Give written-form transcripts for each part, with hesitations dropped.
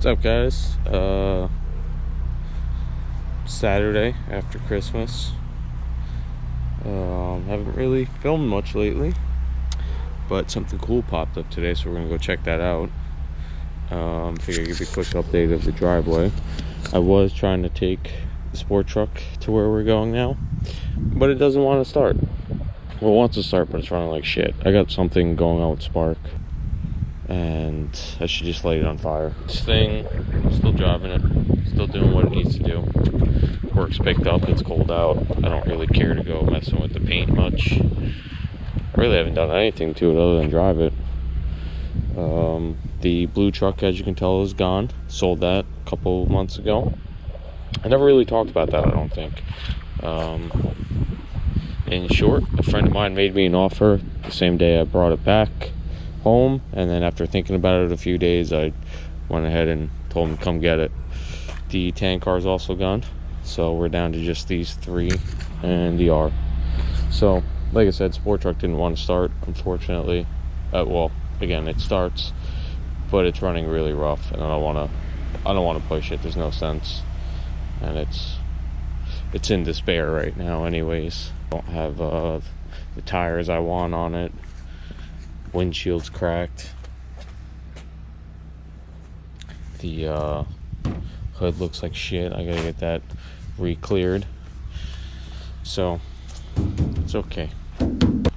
up, guys? Saturday after Christmas. Haven't really filmed much lately, but something cool popped up today, so we're gonna go check that out. Figure I'd give you a quick update of the driveway. I was trying to take the sport truck to where we're going now, but it doesn't want to start. Well, it wants to start, but it's running like shit. I got something going on with Spark, and I should just light it on fire. This thing, still driving it, still doing what it needs to do. Work's picked up, it's cold out. I don't really care to go messing with the paint much. I really haven't done anything to it other than drive it. The blue truck, as you can tell, is gone. Sold that a couple months ago. I never really talked about that, I don't think. In short, a friend of mine made me an offer the same day I brought it back home, and then after thinking about it a few days, I went ahead and told him to come get it. The tank car is also gone, so we're down to just these three and the R. So like I said, sport truck didn't want to start, unfortunately. Well, again, it starts, but it's running really rough, and I don't want to push it. There's no sense, and it's in despair right now anyways. I don't have the tires I want on it. Windshield's cracked. The hood looks like shit. I gotta get that re-cleared, so it's okay. And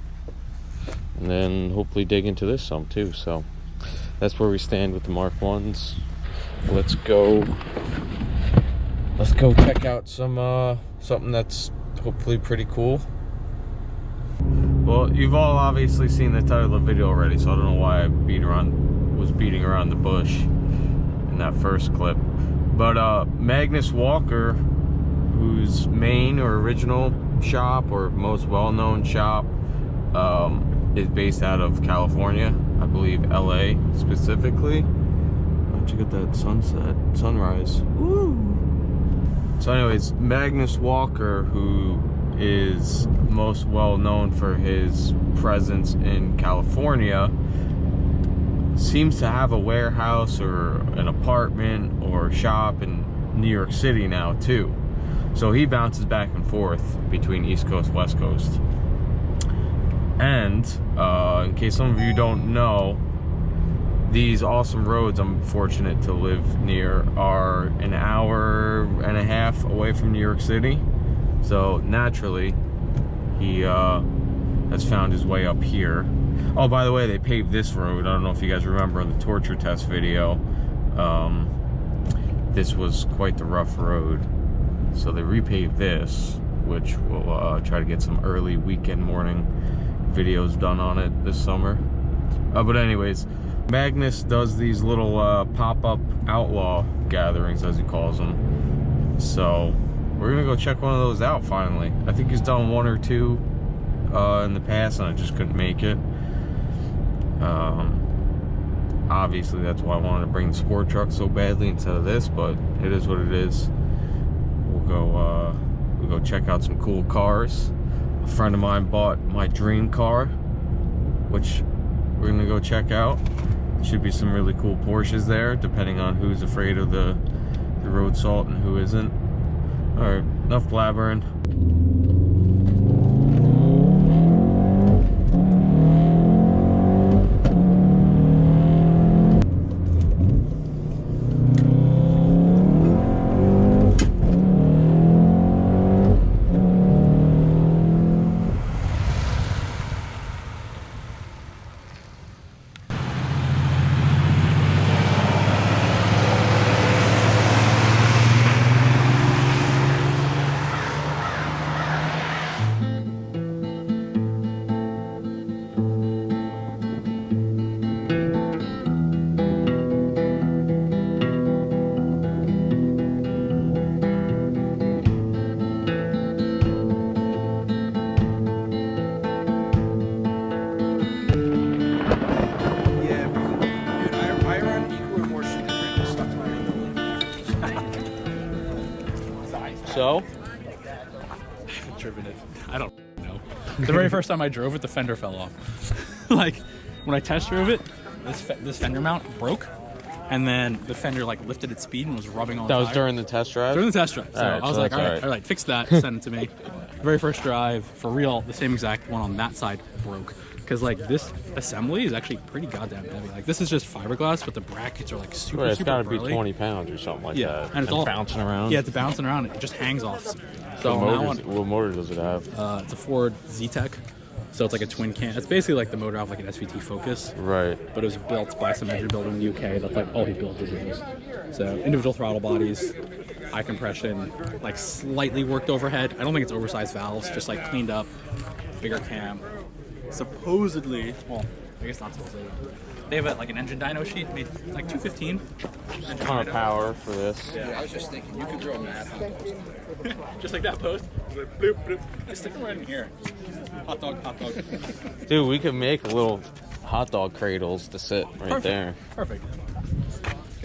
then hopefully dig into this some too. So that's where we stand with the Mark 1s. Let's go check out something that's hopefully pretty cool. Well, you've all obviously seen the title of the video already, so I don't know why I was beating around the bush in that first clip. But Magnus Walker, whose main or original shop or most well-known shop is based out of California, I believe LA specifically. Check out that sunrise. Woo! So anyways, Magnus Walker, who is most well known for his presence in California, seems to have a warehouse or an apartment or shop in New York City now too. So he bounces back and forth between East Coast, West Coast. And in case some of you don't know, these awesome roads I'm fortunate to live near are an hour and a half away from New York City. So naturally, he has found his way up here. Oh, by the way, they paved this road. I don't know if you guys remember in the torture test video. This was quite the rough road. So they repaved this, which we'll try to get some early weekend morning videos done on it this summer. But anyways, Magnus does these little pop-up outlaw gatherings, as he calls them. So we're gonna go check one of those out finally. I think he's done one or two in the past, and I just couldn't make it. Obviously that's why I wanted to bring the sport truck so badly instead of this, but it is what it is. We'll go check out some cool cars. A friend of mine bought my dream car, which we're gonna go check out. Should be some really cool Porsches there, depending on who's afraid of the road salt and who isn't. All right, enough blabbering. So? I haven't driven it. I don't know. The very first time I drove it, the fender fell off. Like, when I test drove it, this fender mount broke, and then the fender like lifted its speed and was rubbing on the That was tire. during the test drive? During the test drive. So Alright, I was so like, that's all right, fix that, send it to me. Very first drive, for real, the same exact one on that side broke. Because like this assembly is actually pretty goddamn heavy. Like this is just fiberglass, but the brackets are like super, Right, it's got to be burly. 20 pounds or something like that. And it's all bouncing around. Yeah, it's bouncing around. It just hangs off. So What motor does it have? it's a Ford Z-Tech. So it's like a twin cam. It's basically like the motor of like an SVT Focus. Right. But it was built by some engine builder in the UK. That's like all he built is those. So individual throttle bodies, high compression, like slightly worked overhead. I don't think it's oversized valves, just like cleaned up, bigger cam. Supposedly, well, I guess not supposedly. They have like an engine dyno sheet, made like 215. Ton of power for this. Yeah, I was just thinking, you could throw mad hot dogs in. Just like that post. Like, bloop, bloop. Just stick them right in here. Hot dog, hot dog. Dude, we could make little hot dog cradles to sit right there. Perfect.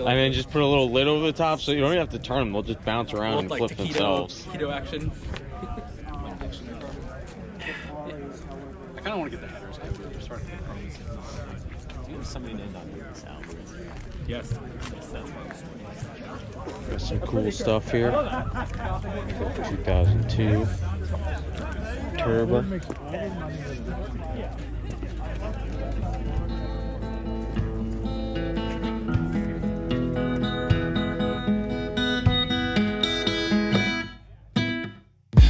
I mean, just put a little lid over the top so you don't even have to turn them. They'll just bounce around and Like flip themselves. taquito action. I kind of want to get the headers. Just start Do you have somebody named on your sound? Yes. Got some cool stuff here. 2002 turbo.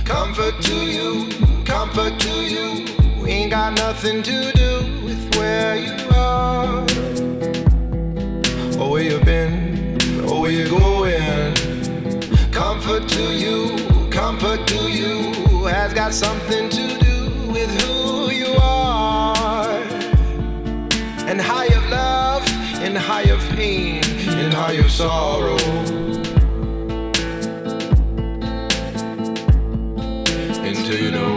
Comfort to you. We ain't got nothing to do with where you are, or where you've been, or where you're going. Comfort to you has got something to do with who you are, and how you've loved, and how you've pain, and how you've sorrow. Until you know